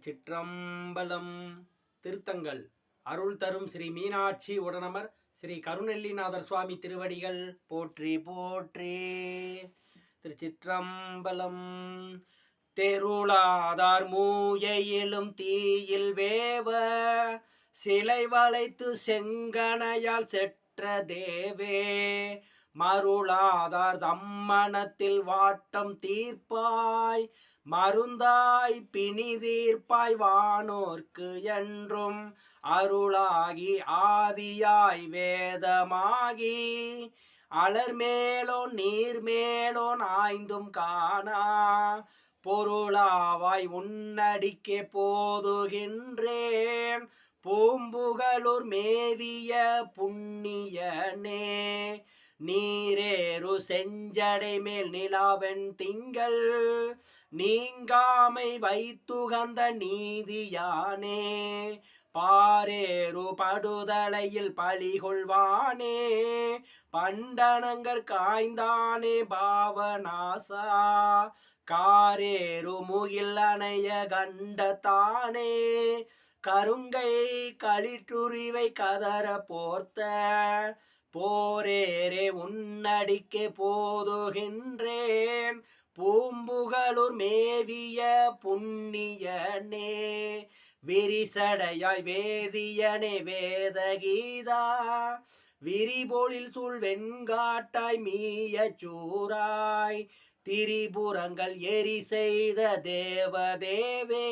திருச்சிற்றம்பலம். திருத்தங்கள் அருள் தரும் ஸ்ரீ மீனாட்சி உடனமர் ஸ்ரீ கருநெல்லிநாதர் சுவாமி திருவடிகள் போற்றி போற்றி. திருச்சிற்றம்பலம். தெருளாதார் மூயையிலும் தீயில் வேவ சிலை வளைத்து செங்கனையால் செற்ற தேவே, மருளாதார் தம்மனத்தில் வாட்டம் தீர்ப்பாய், மருந்தாய் பிணிதீர்ப்பாய் வானோர்க்கு என்றும் அருளாகி ஆதியாய் வேதமாகி, அலர்மேலோன் நீர்மேலோன் ஆய்ந்தும் காணா பொருளாவாய் உன்னடிக்கே போதுகின்றேன், பூம்புகலூர் மேவிய புண்ணியனே. நீரேறு செஞ்சடை மேல் நிலாவெண் திங்கள், நீங்காமை வைத்துகந்த நீதியானே. பாரேறு படுதலையில் பழிகொள்வானே, பண்டனங்கர் காய்ந்தானே பாவநாசா. காரேறு முகில் அணைய கண்டத்தானே, கருங்கை களிற்றுரிவை கதற போர்த்த போரேரே உன்னடிக்கே போதுகின்றேன், பூம்புகலூர் மேவிய புண்ணியனே. விரிசடையாய் வேதியனே வேதகீதா, விரிபொழில் சூழ் வெண்காட்டாய் மீய சூராய், திரிபுரங்கள் எரி செய்த தேவதேவே,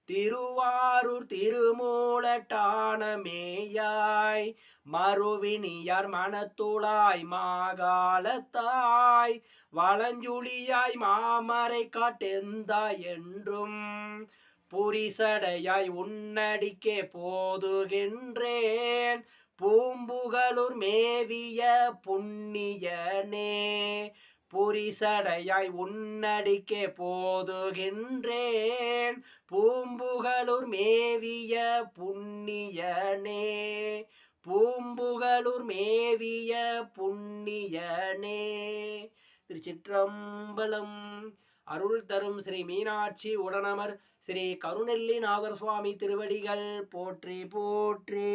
திருவாரூர் திருமூலட்டானமேயாய், மறுவினியார் மனத்துளாய் மாகாலத்தாய், வளஞ்சுழியாய் மாமரை காட்டெந்தாய் என்றும் புரிசடையாய் உன்னடிக்கே போதுகின்றேன், பூம்புகலூர் மேவிய புண்ணியனே. புரிசடையாய் உன்னடிக்கே போதுகின்றேன், பூம்புகலூர் மேவிய புண்ணியனே. பூம்புகலூர் மேவிய புண்ணியனே. திருச்சிற்றம்பலம். அருள் தரும் ஸ்ரீ மீனாட்சி உடனமர் ஸ்ரீ கருநெல்லிநாதர் சுவாமி திருவடிகள் போற்றி போற்றி.